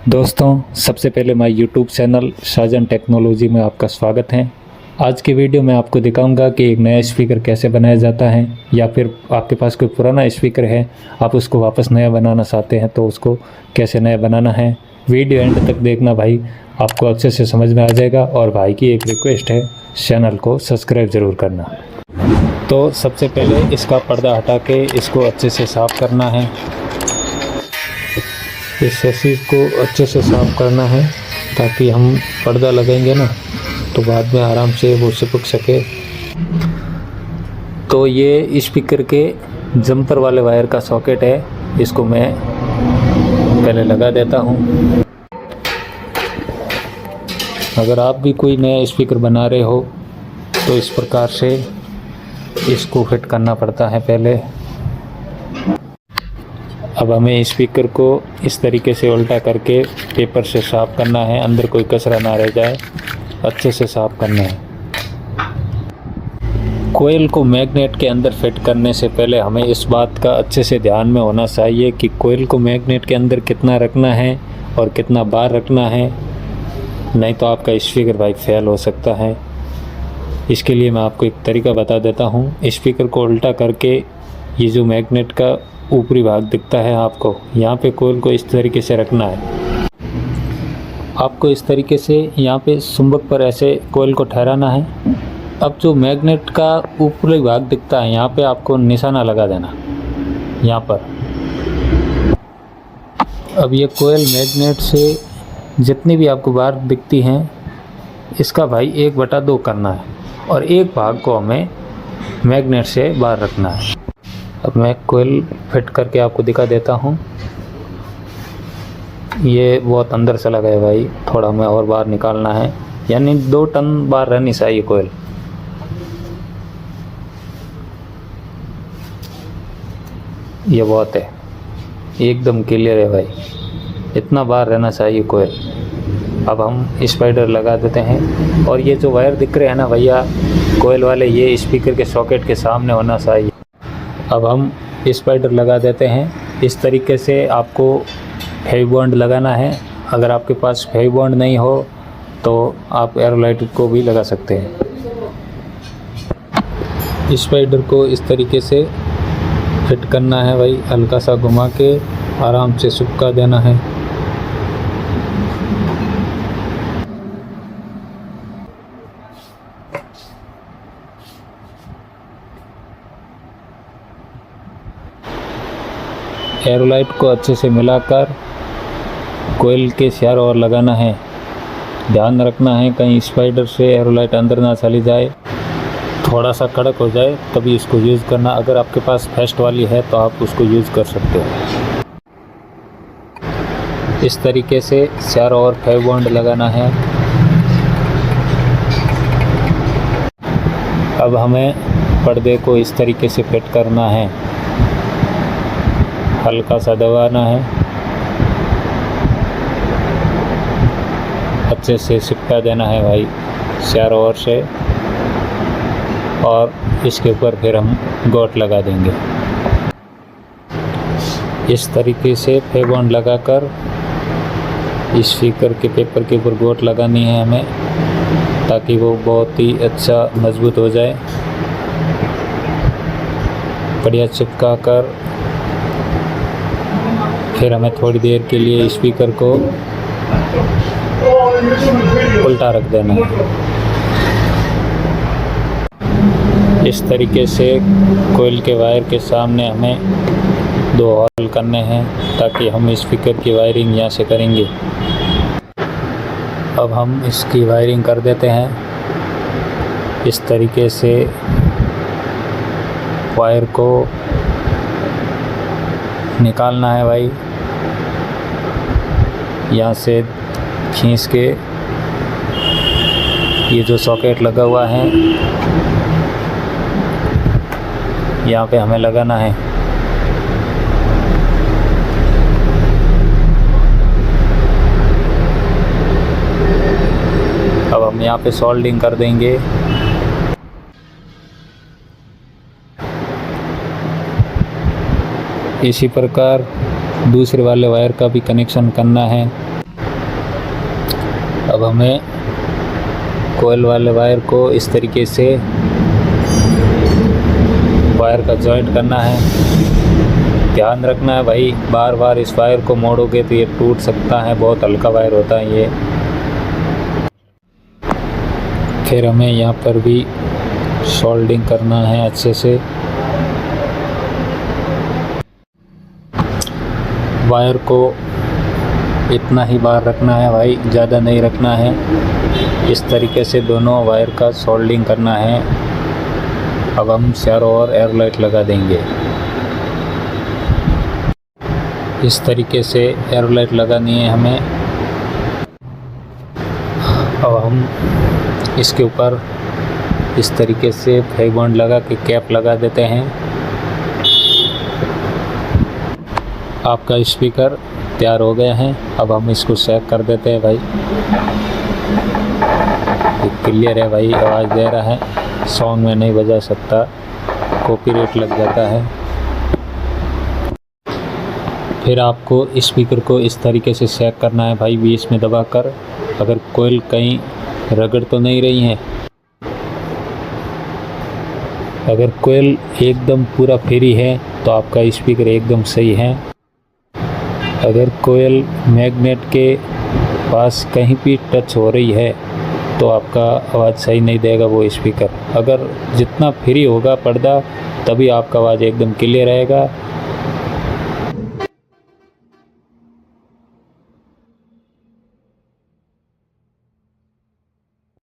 दोस्तों, सबसे पहले my YouTube channel Shahjahan technology में आपका स्वागत है। आज की वीडियो में आपको दिखाऊंगा कि एक नया स्पीकर कैसे बनाया जाता है, या फिर आपके पास कोई पुराना स्पीकर है, आप उसको वापस नया बनाना चाहते हैं तो उसको कैसे नया बनाना है। वीडियो एंड तक देखना भाई, आपको अच्छे से समझ में आ जाएगा। और भाई की एक रिक्वेस्ट है, चैनल को सब्सक्राइब ज़रूर करना। तो सबसे पहले इसका पर्दा हटा के इसको अच्छे से साफ़ करना है। इस चीज़ को अच्छे से साफ़ करना है ताकि हम पर्दा लगाएंगे ना तो बाद में आराम से वो चिपक सके। तो ये स्पीकर के जंपर वाले वायर का सॉकेट है, इसको मैं पहले लगा देता हूँ। अगर आप भी कोई नया स्पीकर बना रहे हो तो इस प्रकार से इसको फिट करना पड़ता है पहले। अब हमें स्पीकर को इस तरीके से उल्टा करके पेपर से साफ़ करना है, अंदर कोई कचरा ना रह जाए, अच्छे से साफ़ करना है। कोयल को मैग्नेट के अंदर फिट करने से पहले हमें इस बात का अच्छे से ध्यान में होना चाहिए कि कोयल को मैग्नेट के अंदर कितना रखना है और कितना बार रखना है, नहीं तो आपका स्पीकर भाई फेल हो सकता है। इसके लिए मैं आपको एक तरीका बता देता हूँ। स्पीकर को उल्टा करके ये जो मैग्नेट का ऊपरी भाग दिखता है आपको, यहाँ पे कोयल को इस तरीके से रखना है। आपको इस तरीके से यहाँ पे चुंबक पर ऐसे कोयल को ठहराना है। अब जो मैग्नेट का ऊपरी भाग दिखता है, यहाँ पे आपको निशाना लगा देना, यहाँ पर। अब ये कोयल मैग्नेट से जितनी भी आपको बार दिखती हैं, इसका भाई 1/2 करना है और एक भाग को हमें मैग्नेट से बाहर रखना है। अब मैं कोयल फिट करके आपको दिखा देता हूँ। ये बहुत अंदर चला गया भाई, थोड़ा हमें और बाहर निकालना है, यानी 2 टन बाहर रहनी चाहिए कोयल। ये बहुत है, एकदम क्लियर है भाई, इतना बाहर रहना चाहिए कोयल। अब हम स्पाइडर लगा देते हैं। और ये जो वायर दिख रहे हैं ना भैया कोयल वाले, ये स्पीकर के सॉकेट के सामने होना चाहिए। अब हम स्पाइडर लगा देते हैं। इस तरीके से आपको फेवी बॉन्ड लगाना है। अगर आपके पास फेवी बॉन्ड नहीं हो तो आप एरोलाइट को भी लगा सकते हैं। स्पाइडर को इस तरीके से फिट करना है भाई, हल्का सा घुमा के आराम से चिपका देना है। एरोलाइट को अच्छे से मिलाकर कोयल के चारों ओर लगाना है। ध्यान रखना है कहीं स्पाइडर से एरोलाइट अंदर ना चली जाए, थोड़ा सा कड़क हो जाए तभी इसको यूज़ करना। अगर आपके पास फेस्ट वाली है तो आप उसको यूज़ कर सकते हो। इस तरीके से चारों ओर फेवी बॉन्ड लगाना है। अब हमें पर्दे को इस तरीके से फिट करना है, हल्का सा दबाना है, अच्छे से चिपका देना है भाई चारों ओर से। और इसके ऊपर फिर हम गोट लगा देंगे। इस तरीके से फेवी बॉन्ड लगाकर स्पीकर के पेपर के ऊपर गोट लगानी है हमें, ताकि वो बहुत ही अच्छा मजबूत हो जाए। बढ़िया चिपका कर फिर हमें थोड़ी देर के लिए स्पीकर को उल्टा रख देना है। इस तरीके से कोयल के वायर के सामने हमें 2 होल करने हैं ताकि हम स्पीकर की वायरिंग यहाँ से करेंगे। अब हम इसकी वायरिंग कर देते हैं। इस तरीके से वायर को निकालना है भाई, यहाँ से खींच के ये जो सॉकेट लगा हुआ है यहाँ पे हमें लगाना है। अब हम यहाँ पे सोल्डिंग कर देंगे। इसी प्रकार दूसरे वाले वायर का भी कनेक्शन करना है। अब हमें कोयल वाले वायर को इस तरीके से वायर का जॉइंट करना है। ध्यान रखना है भाई, बार बार इस वायर को मोड़ोगे तो ये टूट सकता है, बहुत हल्का वायर होता है ये। फिर हमें यहाँ पर भी सोल्डिंग करना है अच्छे से। वायर को इतना ही बार रखना है भाई, ज़्यादा नहीं रखना है। इस तरीके से दोनों वायर का सोल्डिंग करना है। अब हम चारों ओर एयर लाइट लगा देंगे। इस तरीके से एयर लाइट लगानी है हमें। अब हम इसके ऊपर इस तरीके से फेविक बॉन्ड लगा के कैप लगा देते हैं। आपका स्पीकर तैयार हो गया है। अब हम इसको चेक कर देते हैं भाई। ये क्लियर है भाई, आवाज़ दे रहा है। सॉन्ग में नहीं बजा सकता, कॉपीराइट लग जाता है। फिर आपको स्पीकर को इस तरीके से चेक करना है भाई, बीच में दबाकर। अगर कोयल कहीं रगड़ तो नहीं रही है। अगर कोयल एकदम पूरा फ्री है तो आपका स्पीकर एकदम सही है। अगर कोयल मैग्नेट के पास कहीं भी टच हो रही है तो आपका आवाज़ सही नहीं देगा वो स्पीकर। अगर जितना फ्री होगा पर्दा तभी आपका आवाज़ एकदम क्लियर रहेगा।